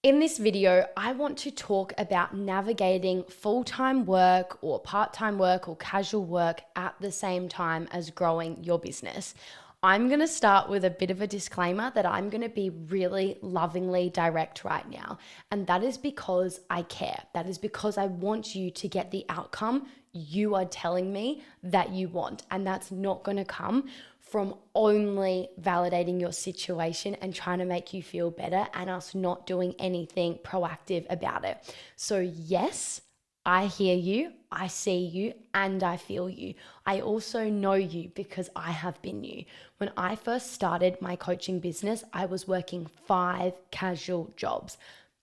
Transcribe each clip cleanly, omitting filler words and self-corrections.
In this video, I want to talk about navigating full-time work or part-time work or casual work at the same time as growing your business. I'm going to start with a bit of a disclaimer that I'm going to be really lovingly direct right now. And that is because I care. That is because I want you to get the outcome you are telling me that you want. And that's not going to come from only validating your situation and trying to make you feel better and us not doing anything proactive about it. So yes, I hear you, I see you, and I feel you. I also know you because I have been you. When I first started my coaching business, I was working 5 casual jobs.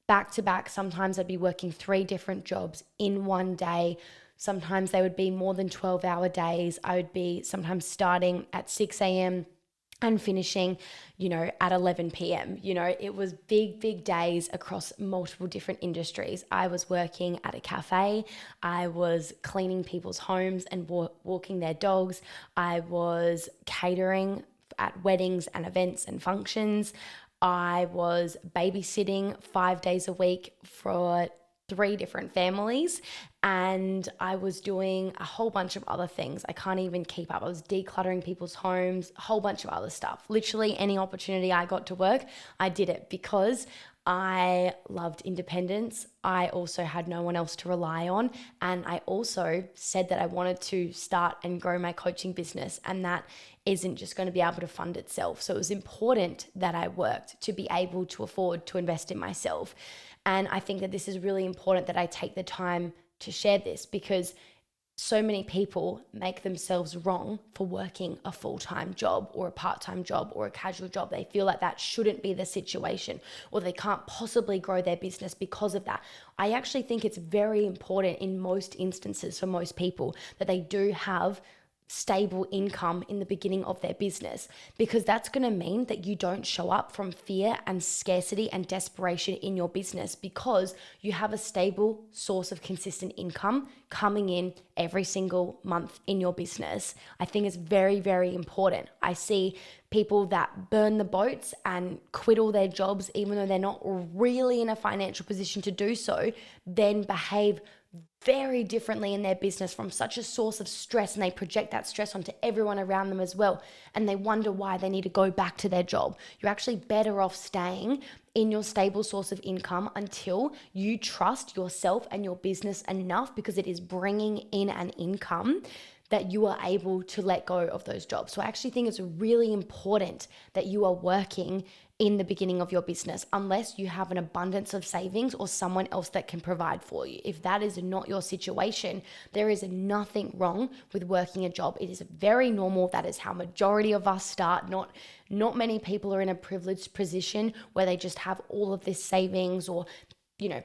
Back to back, sometimes I'd be working 3 different jobs in one day. Sometimes they would be more than 12-hour days. I would be sometimes starting at 6 a.m. and finishing, at 11 p.m. It was big days across multiple different industries. I was working at a cafe. I was cleaning people's homes and walking their dogs. I was catering at weddings and events and functions. I was babysitting 5 days a week for 3 different families, and I was doing a whole bunch of other things. I can't even keep up. I was decluttering people's homes, a whole bunch of other stuff. Literally any opportunity I got to work, I did it because I loved independence. I also had no one else to rely on. And I also said that I wanted to start and grow my coaching business, and that isn't just going to be able to fund itself. So it was important that I worked to be able to afford to invest in myself. And I think that this is really important that I take the time to share this, because so many people make themselves wrong for working a full-time job or a part-time job or a casual job. They feel like that shouldn't be the situation, or they can't possibly grow their business because of that. I actually think it's very important in most instances for most people that they do have stable income in the beginning of their business, because that's going to mean that you don't show up from fear and scarcity and desperation in your business, because you have a stable source of consistent income coming in every single month in your business. I think it's very, very important. I see people that burn the boats and quit all their jobs, even though they're not really in a financial position to do so, then behave very differently in their business from such a source of stress, and they project that stress onto everyone around them as well, and they wonder why they need to go back to their job. You're actually better off staying in your stable source of income until you trust yourself and your business enough, because it is bringing in an income that you are able to let go of those jobs. So I actually think it's really important that you are working in the beginning of your business, unless you have an abundance of savings or someone else that can provide for you. If that is not your situation, there is nothing wrong with working a job. It is very normal. That is how majority of us start. Not many people are in a privileged position where they just have all of this savings or,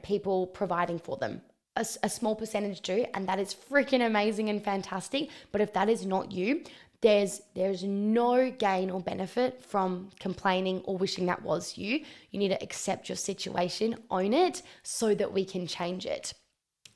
people providing for them. A small percentage do, and that is freaking amazing and fantastic. But if that is not you, there's no gain or benefit from complaining or wishing that was you. You need to accept your situation, own it, so that we can change it.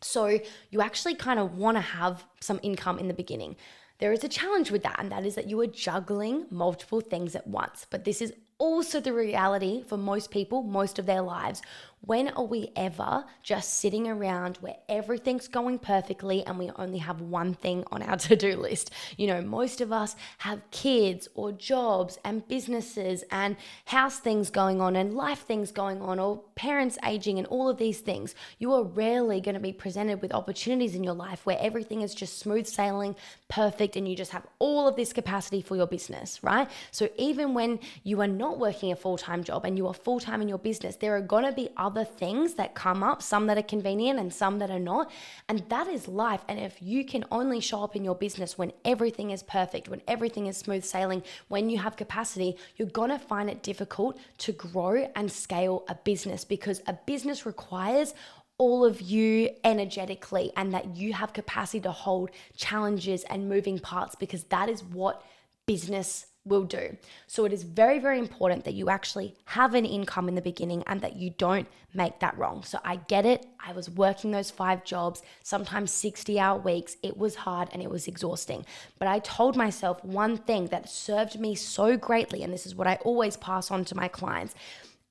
So you actually kind of want to have some income in the beginning. There is a challenge with that, and that is that you are juggling multiple things at once. But this is also the reality for most people, most of their lives. When are we ever just sitting around where everything's going perfectly and we only have one thing on our to-do list? Most of us have kids or jobs and businesses and house things going on and life things going on, or parents aging and all of these things. You are rarely going to be presented with opportunities in your life where everything is just smooth sailing, perfect, and you just have all of this capacity for your business, right? So even when you are not working a full-time job and you are full-time in your business, there are going to be other things that come up, some that are convenient and some that are not. And that is life. And if you can only show up in your business when everything is perfect, when everything is smooth sailing, when you have capacity, you're going to find it difficult to grow and scale a business, because a business requires all of you energetically, and that you have capacity to hold challenges and moving parts, because that is what business will do. So it is very, very important that you actually have an income in the beginning and that you don't make that wrong. So I get it. I was working those 5 jobs, sometimes 60-hour weeks. It was hard and it was exhausting. But I told myself one thing that served me so greatly, and this is what I always pass on to my clients,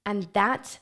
and that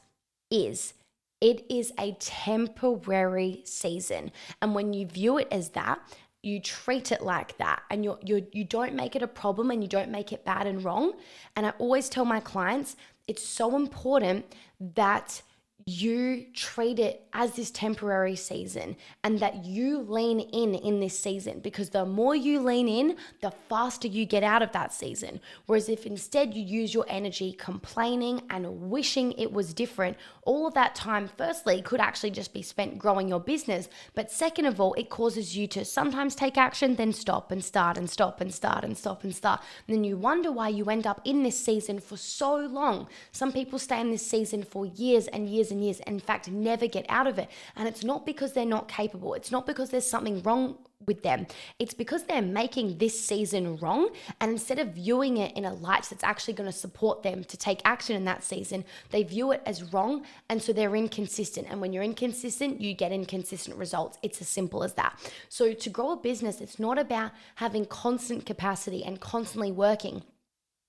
is It is a temporary season. And when you view it as that, you treat it like that, and you don't make it a problem, and you don't make it bad and wrong. And I always tell my clients, it's so important that you treat it as this temporary season, and that you lean in this season, because the more you lean in, the faster you get out of that season. Whereas if instead you use your energy complaining and wishing it was different, all of that time, firstly, could actually just be spent growing your business. But second of all, it causes you to sometimes take action, then stop and start and stop and start and stop and start. And then you wonder why you end up in this season for so long. Some people stay in this season for years and years and years, and in fact never get out of it. And it's not because they're not capable. It's not because there's something wrong with them. It's because they're making this season wrong, and instead of viewing it in a light that's actually going to support them to take action in that season, they view it as wrong, and so they're inconsistent. And when you're inconsistent, you get inconsistent results. It's as simple as that. So to grow a business, it's not about having constant capacity and constantly working.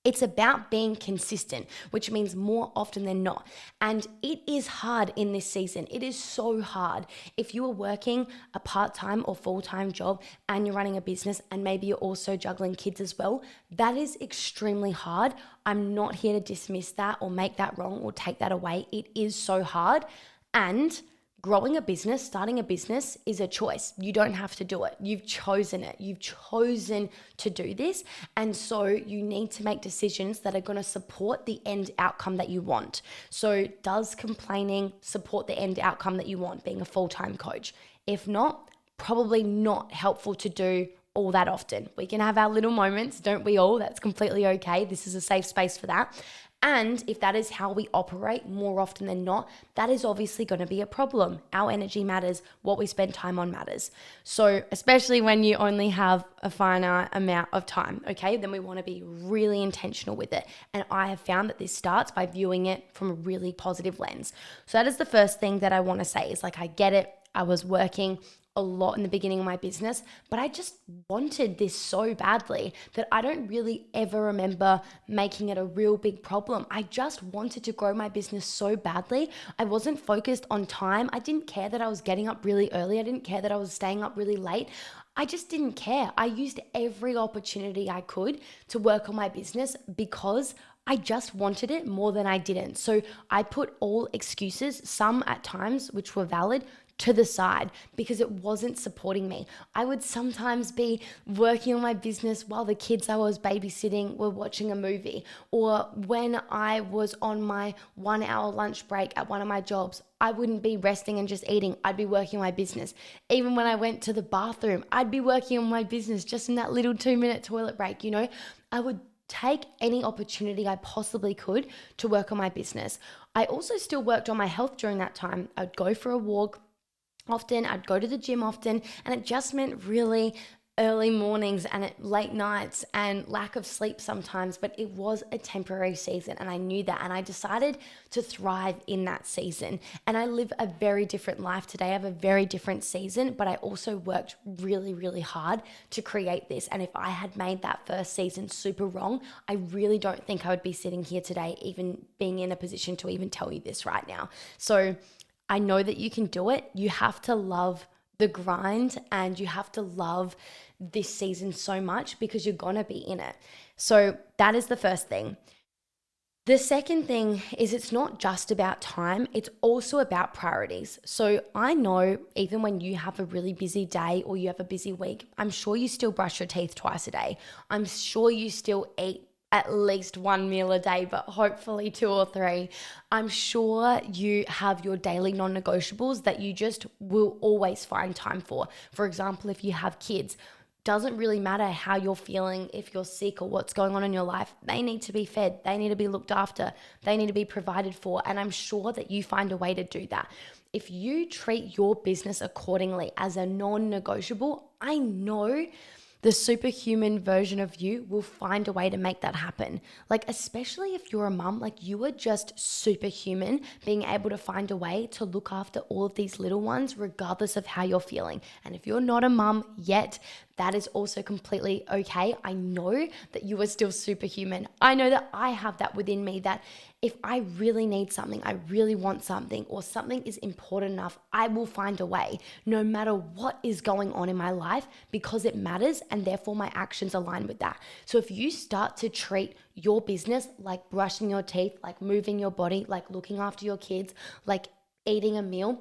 It's about being consistent, which means more often than not. And it is hard in this season. It is so hard. If you are working a part-time or full-time job and you're running a business, and maybe you're also juggling kids as well, that is extremely hard. I'm not here to dismiss that or make that wrong or take that away. It is so hard. And growing a business, starting a business is a choice. You don't have to do it. You've chosen it. You've chosen to do this. And so you need to make decisions that are going to support the end outcome that you want. So does complaining support the end outcome that you want, being a full-time coach? If not, probably not helpful to do all that often. We can have our little moments, don't we all? That's completely okay. This is a safe space for that. And if that is how we operate more often than not, that is obviously going to be a problem. Our energy matters. What we spend time on matters. So especially when you only have a finite amount of time, okay, then we want to be really intentional with it. And I have found that this starts by viewing it from a really positive lens. So that is the first thing that I want to say is, like, I get it. I was working a lot in the beginning of my business, but I just wanted this so badly that I don't really ever remember making it a real big problem. I just wanted to grow my business so badly. I wasn't focused on time. I didn't care that I was getting up really early. I didn't care that I was staying up really late. I just didn't care. I used every opportunity I could to work on my business because I just wanted it more than I didn't. So I put all excuses, some at times which were valid, to the side because it wasn't supporting me. I would sometimes be working on my business while the kids I was babysitting were watching a movie, or when I was on my 1 hour lunch break at one of my jobs, I wouldn't be resting and just eating. I'd be working on my business. Even when I went to the bathroom, I'd be working on my business just in that little 2-minute toilet break, you know? I would take any opportunity I possibly could to work on my business. I also still worked on my health during that time. I'd go for a walk often, I'd go to the gym often, and it just meant really early mornings and late nights and lack of sleep sometimes, but it was a temporary season and I knew that, and I decided to thrive in that season. And I live a very different life today. I have a very different season, but I also worked really, really hard to create this. And if I had made that first season super wrong, I really don't think I would be sitting here today, even being in a position to even tell you this right now. So I know that you can do it. You have to love the grind and you have to love this season so much because you're going to be in it. So that is the first thing. The second thing is it's not just about time, it's also about priorities. So I know even when you have a really busy day or you have a busy week, I'm sure you still brush your teeth twice a day. I'm sure you still eat at least one meal a day, but hopefully 2 or 3. I'm sure you have your daily non-negotiables that you just will always find time for. For example, if you have kids, doesn't really matter how you're feeling, if you're sick or what's going on in your life, they need to be fed, they need to be looked after, they need to be provided for. And I'm sure that you find a way to do that. If you treat your business accordingly as a non-negotiable, I know the superhuman version of you will find a way to make that happen. Like, especially if you're a mum, like you are just superhuman, being able to find a way to look after all of these little ones, regardless of how you're feeling. And if you're not a mum yet, that is also completely okay. I know that you are still superhuman. I know that I have that within me, that if I really need something, I really want something, or something is important enough, I will find a way, no matter what is going on in my life, because it matters, and therefore my actions align with that. So if you start to treat your business like brushing your teeth, like moving your body, like looking after your kids, like eating a meal,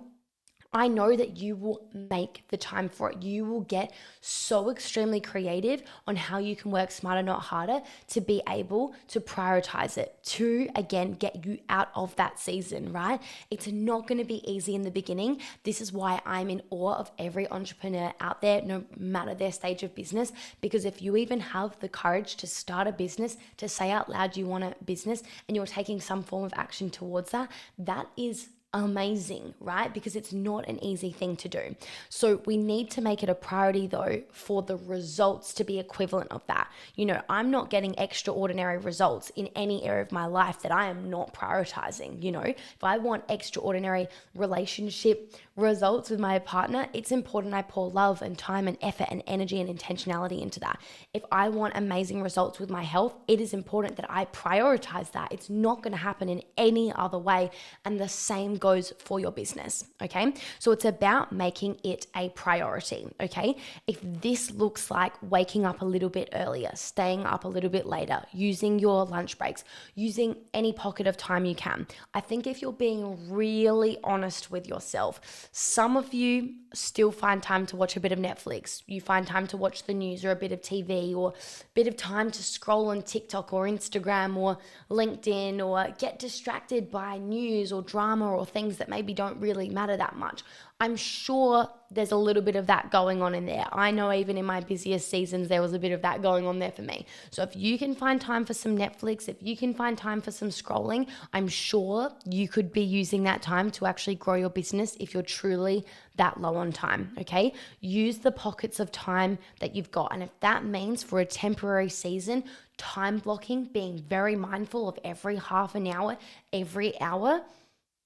I know that you will make the time for it. You will get so extremely creative on how you can work smarter, not harder, to be able to prioritize it, to again get you out of that season, right? It's not going to be easy in the beginning. This is why I'm in awe of every entrepreneur out there, no matter their stage of business, because if you even have the courage to start a business, to say out loud you want a business, and you're taking some form of action towards that, that is amazing, right? Because it's not an easy thing to do. So we need to make it a priority though for the results to be equivalent of that. You know, I'm not getting extraordinary results in any area of my life that I am not prioritizing. You know, if I want extraordinary relationship results with my partner, it's important I pour love and time and effort and energy and intentionality into that. If I want amazing results with my health, it is important that I prioritize that. It's not going to happen in any other way. And the same goes for your business, okay? So it's about making it a priority, okay? If this looks like waking up a little bit earlier, staying up a little bit later, using your lunch breaks, using any pocket of time you can. I think if you're being really honest with yourself, some of you still find time to watch a bit of Netflix. You find time to watch the news or a bit of TV, or a bit of time to scroll on TikTok or Instagram or LinkedIn, or get distracted by news or drama or things that maybe don't really matter that much. I'm sure there's a little bit of that going on in there. I know even in my busiest seasons, there was a bit of that going on there for me. So if you can find time for some Netflix, if you can find time for some scrolling, I'm sure you could be using that time to actually grow your business if you're truly that low on time, okay? Use the pockets of time that you've got. And if that means for a temporary season, time blocking, being very mindful of every half an hour, every hour,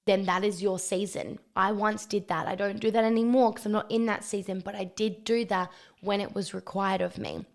then that is your season. I once did that. I don't do that anymore because I'm not in that season, but I did do that when it was required of me.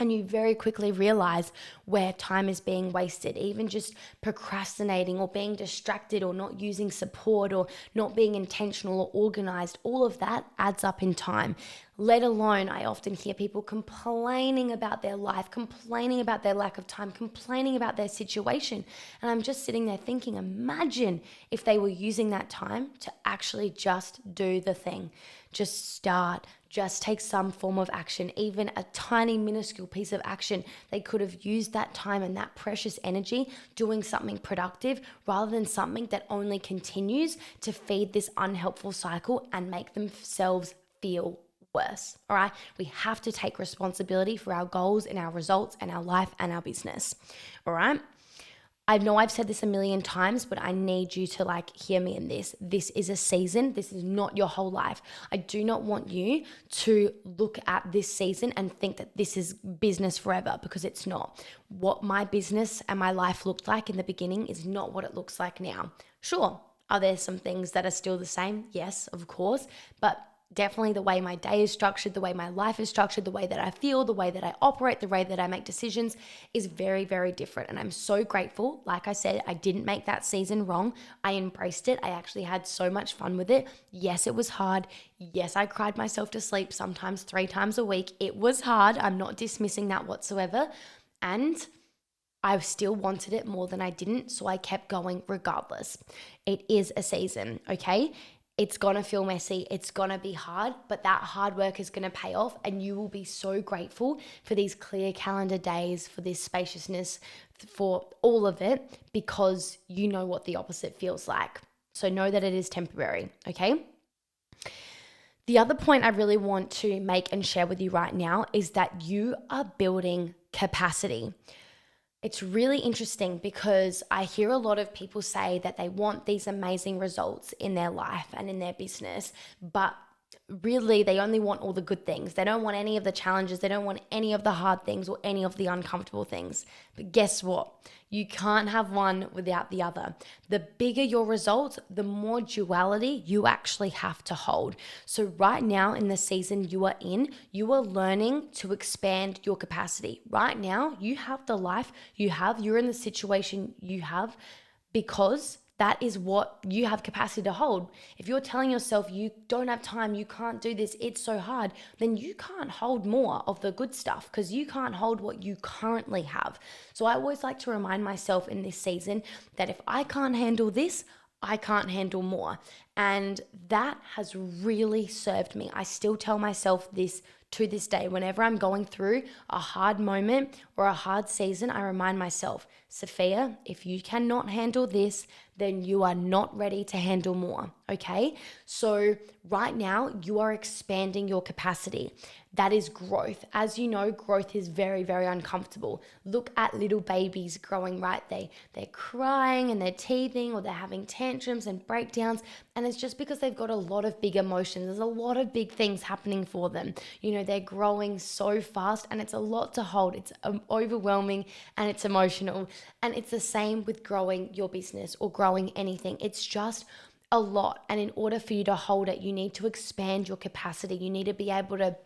And you very quickly realize where time is being wasted, even just procrastinating or being distracted or not using support or not being intentional or organized. All of that adds up in time. Let alone, I often hear people complaining about their life, complaining about their lack of time, complaining about their situation. And I'm just sitting there thinking, imagine if they were using that time to actually just do the thing. Just start, just take some form of action, even a tiny minuscule piece of action. They could have used that time and that precious energy doing something productive rather than something that only continues to feed this unhelpful cycle and make themselves feel worse. All right. We have to take responsibility for our goals and our results and our life and our business. All right. I know I've said this a million times, but I need you to hear me in this. This is a season. This is not your whole life. I do not want you to look at this season and think that this is business forever, because it's not. What my business and my life looked like in the beginning is not what it looks like now. Sure. Are there some things that are still the same? Yes, of course. But definitely the way my day is structured, the way my life is structured, the way that I feel, the way that I operate, the way that I make decisions is very, very different. And I'm so grateful. Like I said, I didn't make that season wrong. I embraced it. I actually had so much fun with it. Yes, it was hard. Yes, I cried myself to sleep sometimes 3 times a week. It was hard. I'm not dismissing that whatsoever. And I still wanted it more than I didn't. So I kept going regardless. It is a season, okay? It's going to feel messy. It's going to be hard, but that hard work is going to pay off, and you will be so grateful for these clear calendar days, for this spaciousness, for all of it, because you know what the opposite feels like. So know that it is temporary, okay? The other point I really want to make and share with you right now is that you are building capacity. It's really interesting because I hear a lot of people say that they want these amazing results in their life and in their business, but really they only want all the good things. They don't want any of the challenges. They don't want any of the hard things or any of the uncomfortable things. But guess what? You can't have one without the other. The bigger your results, the more duality you actually have to hold. So right now in the season you are in, you are learning to expand your capacity. Right now you have the life you have, you're in the situation you have because that is what you have capacity to hold. If you're telling yourself you don't have time, you can't do this, it's so hard, then you can't hold more of the good stuff because you can't hold what you currently have. So I always like to remind myself in this season that if I can't handle this, I can't handle more. And that has really served me. I still tell myself this to this day. Whenever I'm going through a hard moment or a hard season, I remind myself, Sophia, if you cannot handle this, then you are not ready to handle more, okay? So right now, you are expanding your capacity. That is growth. As you know, growth is very, very uncomfortable. Look at little babies growing, right? They're crying and they're teething or they're having tantrums and breakdowns, and it's just because they've got a lot of big emotions. There's a lot of big things happening for them. You know, they're growing so fast and it's a lot to hold. It's overwhelming and it's emotional. And it's the same with growing your business or growing anything. It's just a lot. And in order for you to hold it, you need to expand your capacity. You need to be able to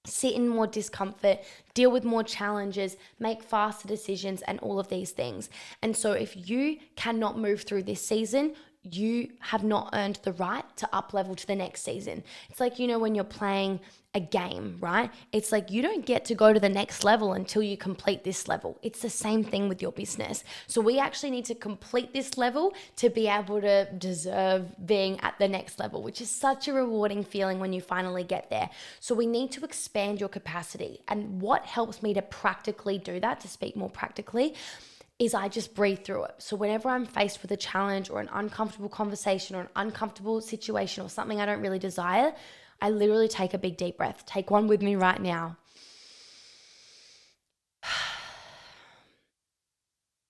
sit in more discomfort, deal with more challenges, make faster decisions, and all of these things. And so if you cannot move through this season, you have not earned the right to up level to the next season. It's like, you know, when you're playing a game, right? It's like you don't get to go to the next level until you complete this level. It's the same thing with your business. So we actually need to complete this level to be able to deserve being at the next level, which is such a rewarding feeling when you finally get there. So we need to expand your capacity. And what helps me to practically do that, to speak more practically, is I just breathe through it. So whenever I'm faced with a challenge or an uncomfortable conversation or an uncomfortable situation or something I don't really desire, I literally take a big deep breath. Take one with me right now.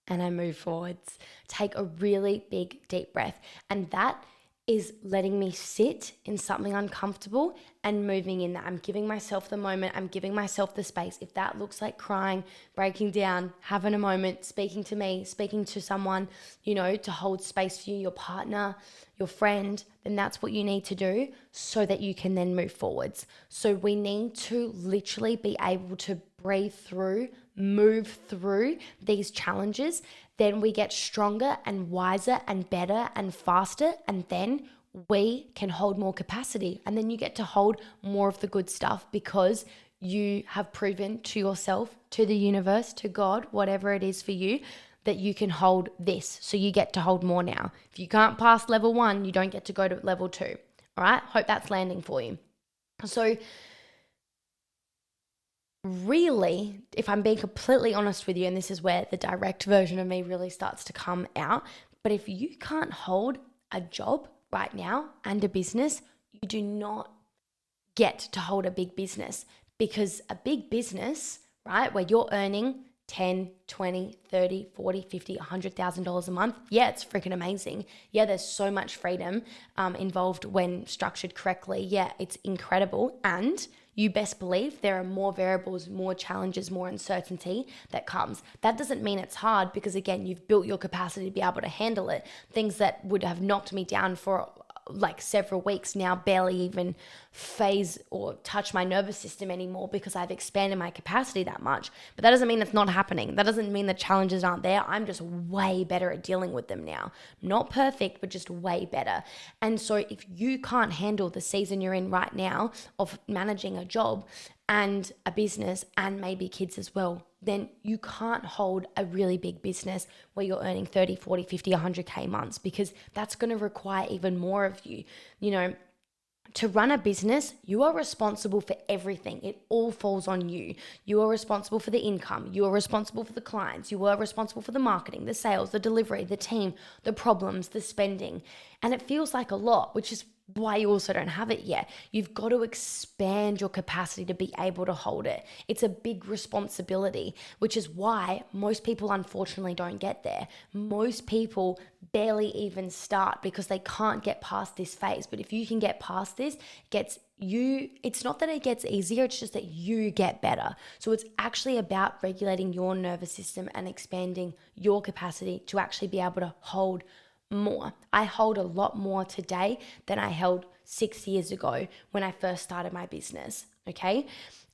And I move forwards. Take a really big deep breath. And that is letting me sit in something uncomfortable and moving in that. I'm giving myself the moment. I'm giving myself the space. If that looks like crying, breaking down, having a moment, speaking to me, speaking to someone, you know, to hold space for you, your partner, your friend, then that's what you need to do so that you can then move forwards. So we need to literally be able to breathe through, move through these challenges. Then we get stronger and wiser and better and faster, and then we can hold more capacity. And then you get to hold more of the good stuff because you have proven to yourself, to the universe, to God, whatever it is for you, that you can hold this. So you get to hold more now. If you can't pass level 1, you don't get to go to level 2. All right? Hope that's landing for you. So really, if I'm being completely honest with you, and this is where the direct version of me really starts to come out, but if you can't hold a job right now and a business, you do not get to hold a big business, because a big business, right, where you're earning 10, 20, 30, 40, 50, $100,000 a month. Yeah, it's freaking amazing. Yeah, there's so much freedom involved when structured correctly. Yeah, it's incredible. And you best believe there are more variables, more challenges, more uncertainty that comes. That doesn't mean it's hard, because again, you've built your capacity to be able to handle it. Things that would have knocked me down for like several weeks now barely even phase or touch my nervous system anymore, because I've expanded my capacity that much. But that doesn't mean it's not happening. That doesn't mean the challenges aren't there. I'm just way better at dealing with them now. Not perfect, but just way better. And so if you can't handle the season you're in right now of managing a job and a business and maybe kids as well, then you can't hold a really big business where you're earning 30, 40, 50, 100K months, because that's going to require even more of you. You know, to run a business, you are responsible for everything. It all falls on you. You are responsible for the income. You are responsible for the clients. You are responsible for the marketing, the sales, the delivery, the team, the problems, the spending. And it feels like a lot, which is why you also don't have it yet. You've got to expand your capacity to be able to hold it. It's a big responsibility, which is why most people unfortunately don't get there. Most people barely even start because they can't get past this phase. But if you can get past this, it's not that it gets easier, it's just that you get better. So it's actually about regulating your nervous system and expanding your capacity to actually be able to hold more. I hold a lot more today than I held 6 years ago when I first started my business, okay?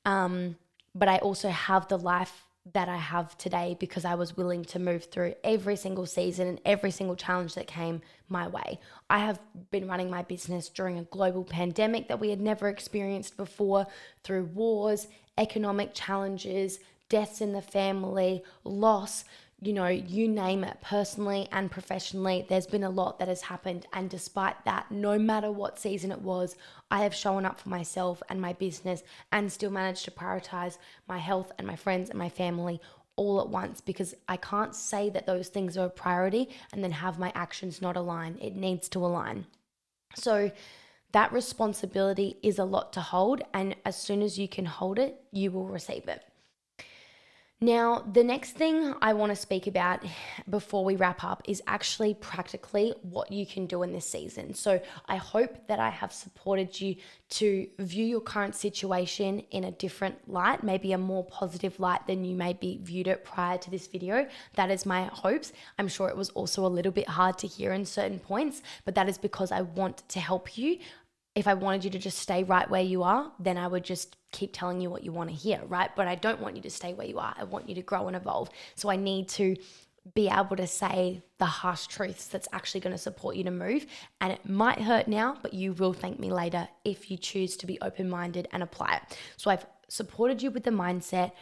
But I also have the life that I have today because I was willing to move through every single season and every single challenge that came my way. I have been running my business during a global pandemic that we had never experienced before, through wars, economic challenges, deaths in the family, loss, you name it, personally and professionally. There's been a lot that has happened. And despite that, no matter what season it was, I have shown up for myself and my business and still managed to prioritize my health and my friends and my family all at once, because I can't say that those things are a priority and then have my actions not align. It needs to align. So that responsibility is a lot to hold. And as soon as you can hold it, you will receive it. Now, the next thing I want to speak about before we wrap up is actually practically what you can do in this season. So I hope that I have supported you to view your current situation in a different light, maybe a more positive light than you maybe viewed it prior to this video. That is my hopes. I'm sure it was also a little bit hard to hear in certain points, but that is because I want to help you. If I wanted you to just stay right where you are, then I would just keep telling you what you want to hear, right? But I don't want you to stay where you are. I want you to grow and evolve. So I need to be able to say the harsh truths that's actually going to support you to move. And it might hurt now, but you will thank me later if you choose to be open-minded and apply it. So I've supported you with the mindset,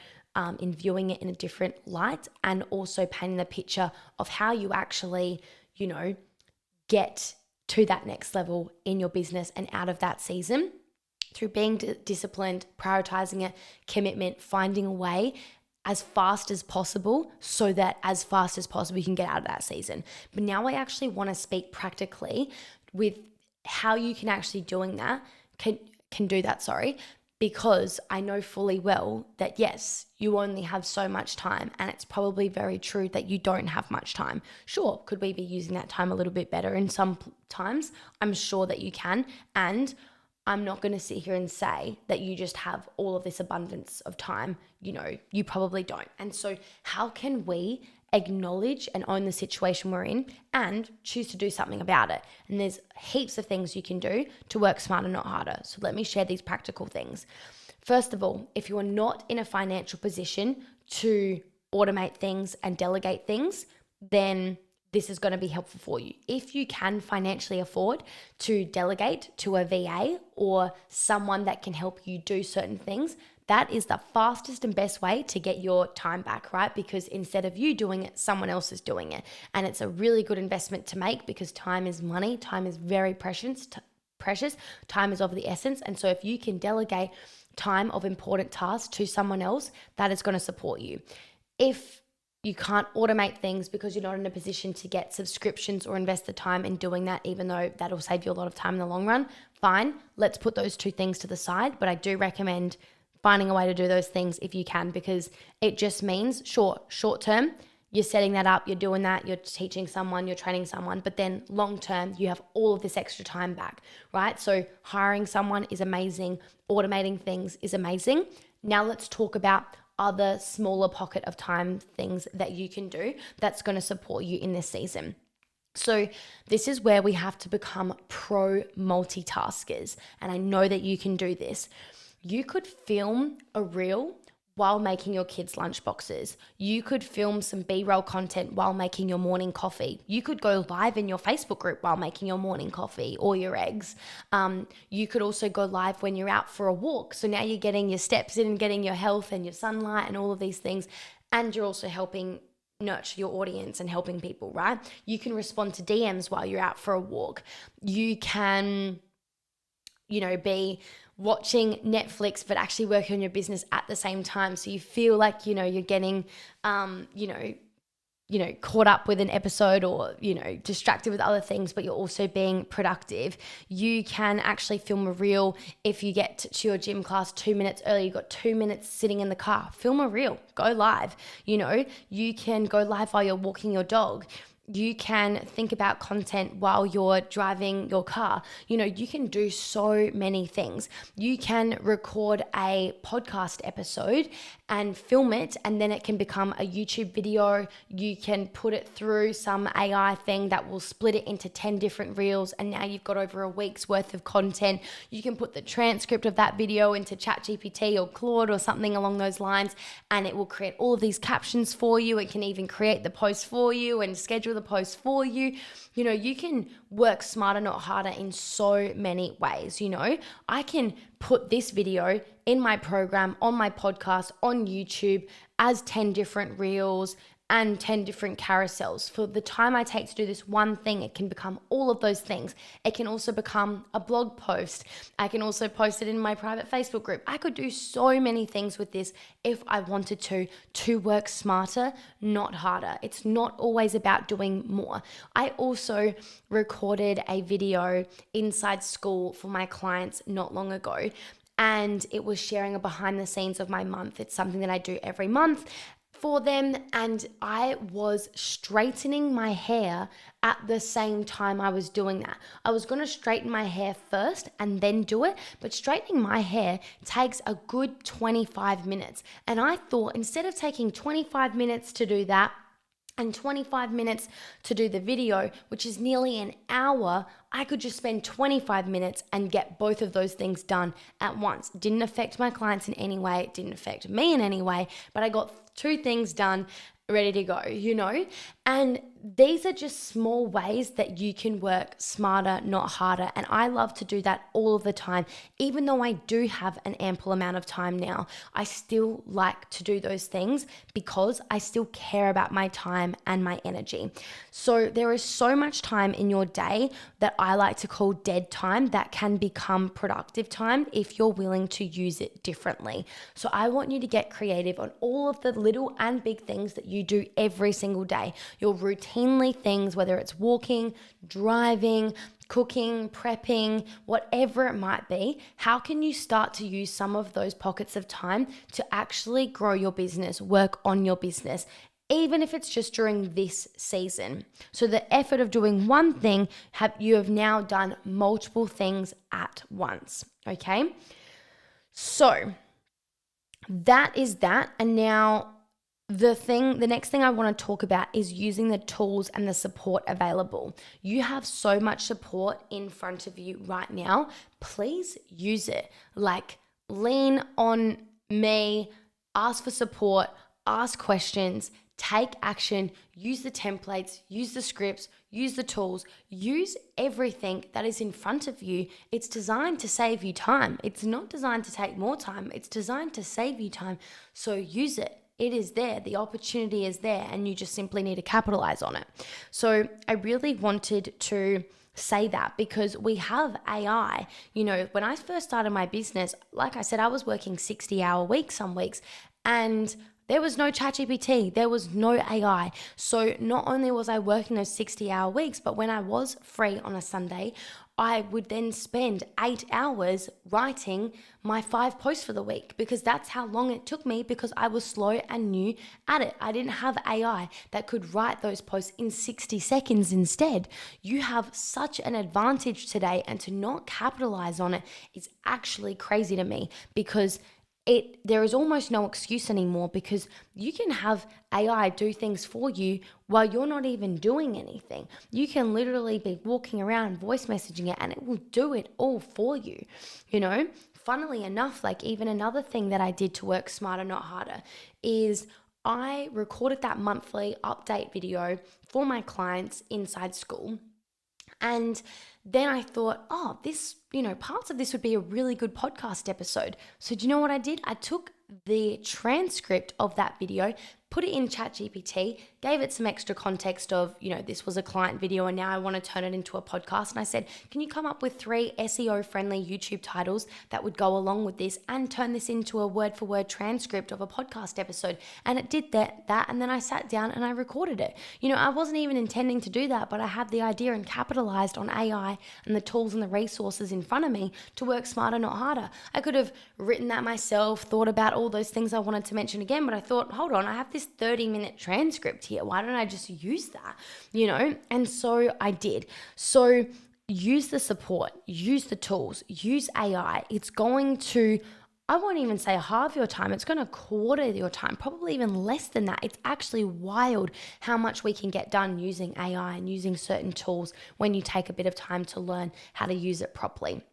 in viewing it in a different light, and also painting the picture of how you actually, get to that next level in your business and out of that season through being disciplined, prioritizing it, commitment, finding a way as fast as possible so that as fast as possible you can get out of that season. But now I actually want to speak practically with how you can actually can do that, because I know fully well that yes, you only have so much time, and it's probably very true that you don't have much time. Sure, could we be using that time a little bit better in some times? I'm sure that you can, and I'm not going to sit here and say that you just have all of this abundance of time. You probably don't. And so how can we acknowledge and own the situation we're in and choose to do something about it? And there's heaps of things you can do to work smarter, not harder. So let me share these practical things. First of all, if you are not in a financial position to automate things and delegate things, then this is going to be helpful for you. If you can financially afford to delegate to a VA or someone that can help you do certain things, that is the fastest and best way to get your time back, right? Because instead of you doing it, someone else is doing it. And it's a really good investment to make because time is money. Time is very precious. Time is of the essence. And so if you can delegate time of important tasks to someone else, that is going to support you. If you can't automate things because you're not in a position to get subscriptions or invest the time in doing that, even though that'll save you a lot of time in the long run, fine. Let's put those two things to the side. But I do recommend finding a way to do those things if you can, because it just means, short term, you're setting that up, you're doing that, you're teaching someone, you're training someone, but then long term, you have all of this extra time back, right? So hiring someone is amazing. Automating things is amazing. Now let's talk about other smaller pocket of time things that you can do that's going to support you in this season. So this is where we have to become pro-multitaskers. And I know that you can do this. You could film a reel while making your kids' lunchboxes. You could film some B-roll content while making your morning coffee. You could go live in your Facebook group while making your morning coffee or your eggs. You could also go live when you're out for a walk. So now you're getting your steps in and getting your health and your sunlight and all of these things. And you're also helping nurture your audience and helping people, right? You can respond to DMs while you're out for a walk. You can, be watching Netflix, but actually working on your business at the same time. So you feel like, you're getting, caught up with an episode or, distracted with other things, but you're also being productive. You can actually film a reel. If you get to your gym class 2 minutes early, you've got 2 minutes sitting in the car, film a reel, go live. You can go live while you're walking your dog. You can think about content while you're driving your car. You can do so many things. You can record a podcast episode and film it, and then it can become a YouTube video. You can put it through some AI thing that will split it into 10 different reels, and now you've got over a week's worth of content. You can put the transcript of that video into ChatGPT or Claude or something along those lines, and it will create all of these captions for you. It can even create the post for you and schedule the post for you. You can work smarter, not harder in so many ways. I can put this video in my program, on my podcast, on YouTube as 10 different reels and 10 different carousels. For the time I take to do this one thing, it can become all of those things. It can also become a blog post. I can also post it in my private Facebook group. I could do so many things with this if I wanted to work smarter, not harder. It's not always about doing more. I also recorded a video inside school for my clients not long ago, and it was sharing a behind the scenes of my month. It's something that I do every month for them, and I was straightening my hair at the same time I was doing that. I was going to straighten my hair first and then do it, but straightening my hair takes a good 25 minutes. And I thought, instead of taking 25 minutes to do that and 25 minutes to do the video, which is nearly an hour, I could just spend 25 minutes and get both of those things done at once. Didn't affect my clients in any way. It didn't affect me in any way, but I got 2 things done, ready to go, And these are just small ways that you can work smarter, not harder. And I love to do that all of the time. Even though I do have an ample amount of time now, I still like to do those things because I still care about my time and my energy. So there is so much time in your day that I like to call dead time that can become productive time if you're willing to use it differently. So I want you to get creative on all of the little and big things that you do every single day. Your routinely things, whether it's walking, driving, cooking, prepping, whatever it might be. How can you start to use some of those pockets of time to actually grow your business, work on your business, even if it's just during this season? So the effort of doing one thing, you have now done multiple things at once, okay? So that is that. And now the next thing I want to talk about is using the tools and the support available. You have so much support in front of you right now. Please use it. Lean on me, ask for support, ask questions, take action, use the templates, use the scripts, use the tools, use everything that is in front of you. It's designed to save you time. It's not designed to take more time. It's designed to save you time. So use it. It is there. The opportunity is there, and you just simply need to capitalize on it. So I really wanted to say that because we have AI. When I first started my business, like I said, I was working 60-hour weeks some weeks, and there was no ChatGPT, there was no AI. So not only was I working those 60-hour weeks, but when I was free on a Sunday, I would then spend 8 hours writing my 5 posts for the week because that's how long it took me, because I was slow and new at it. I didn't have AI that could write those posts in 60 seconds instead. You have such an advantage today, and to not capitalize on it is actually crazy to me, because there is almost no excuse anymore, because you can have AI do things for you while you're not even doing anything. You can literally be walking around voice messaging it and it will do it all for you. Funnily enough, even another thing that I did to work smarter, not harder, is I recorded that monthly update video for my clients inside school. And then I thought, this, parts of this would be a really good podcast episode. So do you know what I did? I took the transcript of that video, put it in ChatGPT, gave it some extra context of, this was a client video and now I want to turn it into a podcast. And I said, can you come up with 3 SEO friendly YouTube titles that would go along with this and turn this into a word for word transcript of a podcast episode? And it did that. And then I sat down and I recorded it. I wasn't even intending to do that, but I had the idea and capitalized on AI and the tools and the resources in front of me to work smarter, not harder. I could have written that myself, thought about all those things I wanted to mention again, but I thought, hold on, I have this 30-minute transcript here. Why don't I just use that? And so I did. So use the support, use the tools, use AI. It's going to, I won't even say half your time. It's going to quarter your time, probably even less than that. It's actually wild how much we can get done using AI and using certain tools when you take a bit of time to learn how to use it properly.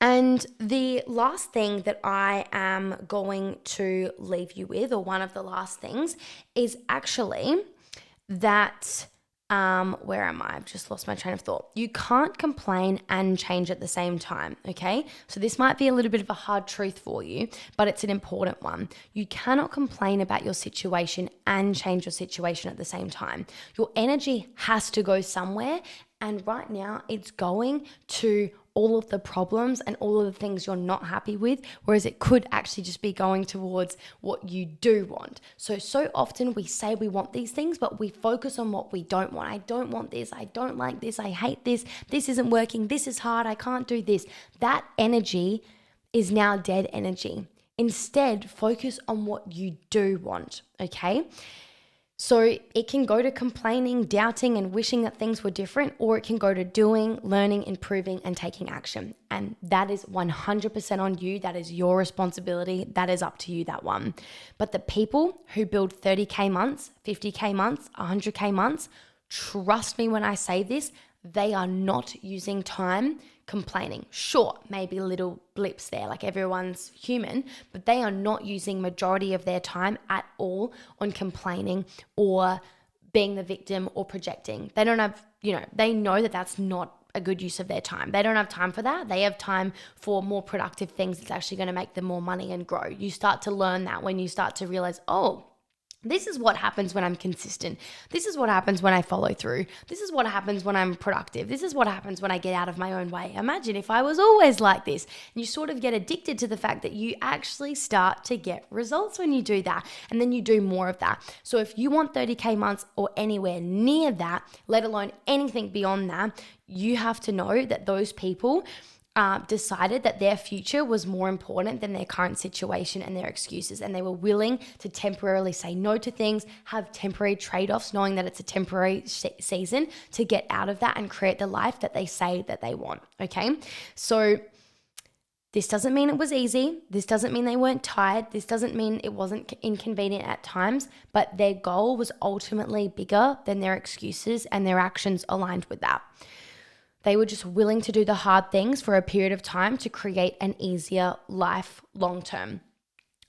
And the last thing that I am going to leave you with, or one of the last things, is actually that, where am I? I've just lost my train of thought. You can't complain and change at the same time, okay? So this might be a little bit of a hard truth for you, but it's an important one. You cannot complain about your situation and change your situation at the same time. Your energy has to go somewhere, and right now it's going to all of the problems and all of the things you're not happy with, whereas it could actually just be going towards what you do want. So often we say we want these things, but we focus on what we don't want. I don't want this. I don't like this. I hate this. This isn't working. This is hard. I can't do this. That energy is now dead energy. Instead, focus on what you do want, okay? So it can go to complaining, doubting, and wishing that things were different, or it can go to doing, learning, improving, and taking action. And that is 100% on you. That is your responsibility. That is up to you, that one. But the people who build 30K months, 50K months, 100K months, trust me when I say this, they are not using time complaining. Sure, maybe little blips there, like everyone's human, but they are not using majority of their time at all on complaining or being the victim or projecting. They don't have, they know that that's not a good use of their time. They don't have time for that. They have time for more productive things that's actually going to make them more money and grow. You start to learn that when you start to realize, oh, this is what happens when I'm consistent. This is what happens when I follow through. This is what happens when I'm productive. This is what happens when I get out of my own way. Imagine if I was always like this. And you sort of get addicted to the fact that you actually start to get results when you do that. And then you do more of that. So if you want 30K months or anywhere near that, let alone anything beyond that, you have to know that those people decided that their future was more important than their current situation and their excuses. And they were willing to temporarily say no to things, have temporary trade-offs, knowing that it's a temporary season to get out of that and create the life that they say that they want. Okay. So this doesn't mean it was easy. This doesn't mean they weren't tired. This doesn't mean it wasn't inconvenient at times, but their goal was ultimately bigger than their excuses, and their actions aligned with that. They were just willing to do the hard things for a period of time to create an easier life long term.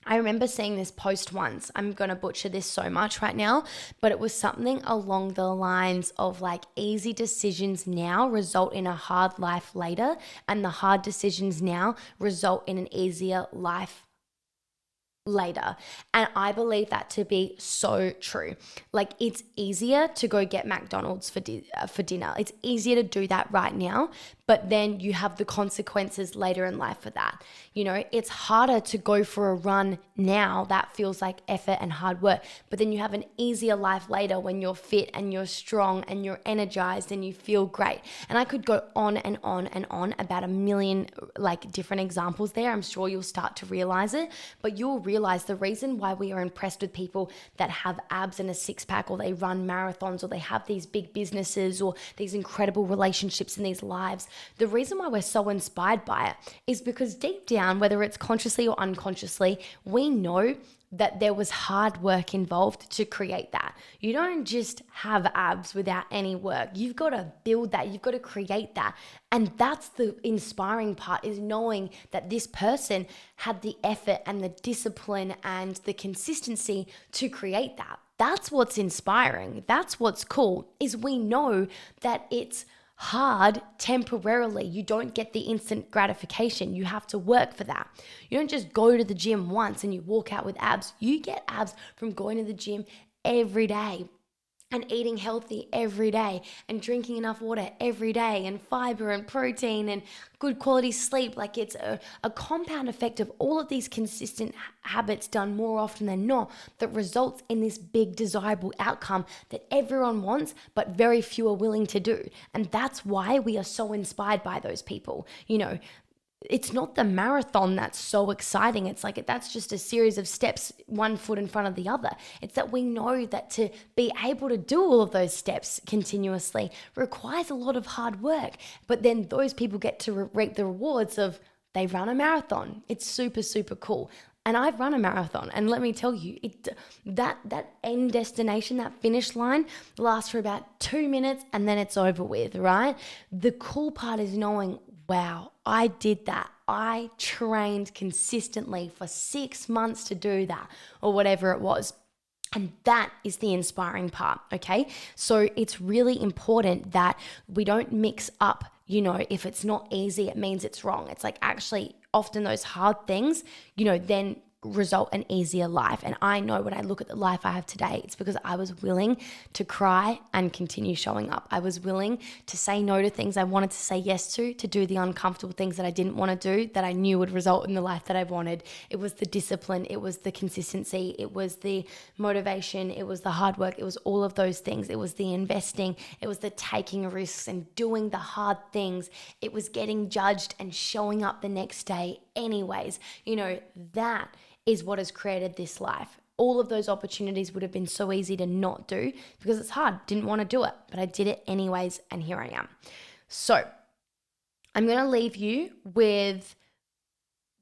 I remember seeing this post once. I'm going to butcher this so much right now, but it was something along the lines of like, easy decisions now result in a hard life later, and the hard decisions now result in an easier life later. And I believe that to be so true. Like, it's easier to go get McDonald's for dinner. It's easier to do that right now, but then you have the consequences later in life for that. It's harder to go for a run now. That feels like effort and hard work, but then you have an easier life later when you're fit and you're strong and you're energized and you feel great. And I could go on and on and on about a million different examples there. I'm sure you'll start to realize it, but you'll realize the reason why we are impressed with people that have abs and a six-pack, or they run marathons, or they have these big businesses, or these incredible relationships in these lives. The reason why we're so inspired by it is because deep down, whether it's consciously or unconsciously, we know that there was hard work involved to create that. You don't just have abs without any work. You've got to build that. You've got to create that. And that's the inspiring part, is knowing that this person had the effort and the discipline and the consistency to create that. That's what's inspiring. That's what's cool, is we know that it's hard temporarily. You don't get the instant gratification. You have to work for that. You don't just go to the gym once and you walk out with abs. You get abs from going to the gym every day and eating healthy every day and drinking enough water every day and fiber and protein and good quality sleep. Like it's a compound effect of all of these consistent habits done more often than not that results in this big desirable outcome that everyone wants, but very few are willing to do. And that's why we are so inspired by those people. It's not the marathon that's so exciting. It's like that's just a series of steps, one foot in front of the other. It's that we know that to be able to do all of those steps continuously requires a lot of hard work. But then those people get to reap the rewards of they run a marathon. It's super, super cool. And I've run a marathon, and let me tell you, that end destination, that finish line lasts for about 2 minutes and then it's over with, right? The cool part is knowing, wow, I did that. I trained consistently for 6 months to do that or whatever it was. And that is the inspiring part, okay? So it's really important that we don't mix up, if it's not easy, it means it's wrong. It's like actually often those hard things, then result in easier life. And I know when I look at the life I have today, it's because I was willing to cry and continue showing up. I was willing to say no to things I wanted to say yes to do the uncomfortable things that I didn't want to do that I knew would result in the life that I wanted. It was the discipline, it was the consistency, it was the motivation, it was the hard work, it was all of those things. It was the investing, it was the taking risks and doing the hard things. It was getting judged and showing up the next day anyways. That is what has created this life. All of those opportunities would have been so easy to not do because it's hard. Didn't want to do it, but I did it anyways, and here I am. So I'm going to leave you with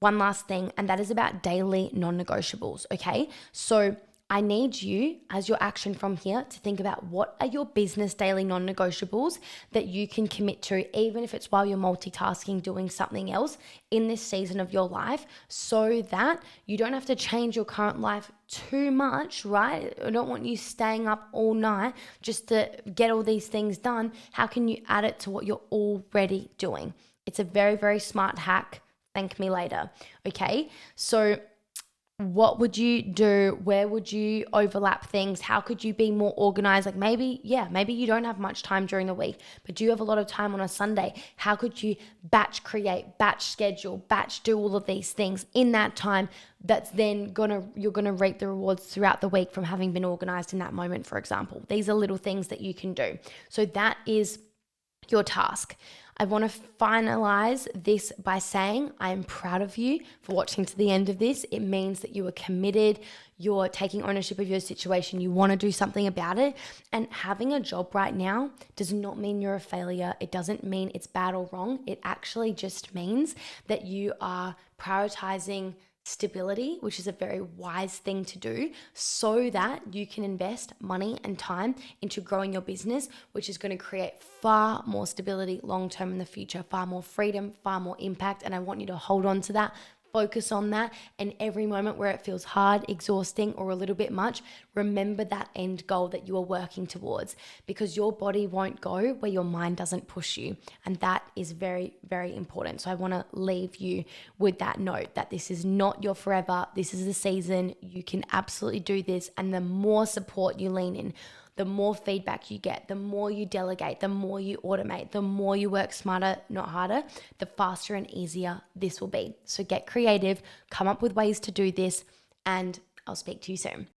one last thing, and that is about daily non-negotiables, okay? So I need you, as your action from here, to think about what are your business daily non-negotiables that you can commit to, even if it's while you're multitasking, doing something else in this season of your life, so that you don't have to change your current life too much, right? I don't want you staying up all night just to get all these things done. How can you add it to what you're already doing? It's a very, very smart hack. Thank me later. Okay, so what would you do? Where would you overlap things? How could you be more organized? Like maybe you don't have much time during the week, but do you have a lot of time on a Sunday? How could you batch create, batch schedule, batch do all of these things in that time that's then you're gonna reap the rewards throughout the week from having been organized in that moment, for example. These are little things that you can do. So that is your task. I want to finalize this by saying I am proud of you for watching to the end of this. It means that you are committed, you're taking ownership of your situation, you want to do something about it. And having a job right now does not mean you're a failure. It doesn't mean it's bad or wrong. It actually just means that you are prioritizing stability, which is a very wise thing to do, so that you can invest money and time into growing your business, which is going to create far more stability long-term in the future, far more freedom, far more impact. And I want you to hold on to that. Focus on that, and every moment where it feels hard, exhausting, or a little bit much, remember that end goal that you are working towards, because your body won't go where your mind doesn't push you. And that is very, very important. So I want to leave you with that note that this is not your forever. This is a season. You can absolutely do this. And the more support you lean in, the more feedback you get, the more you delegate, the more you automate, the more you work smarter, not harder, the faster and easier this will be. So get creative, come up with ways to do this, and I'll speak to you soon.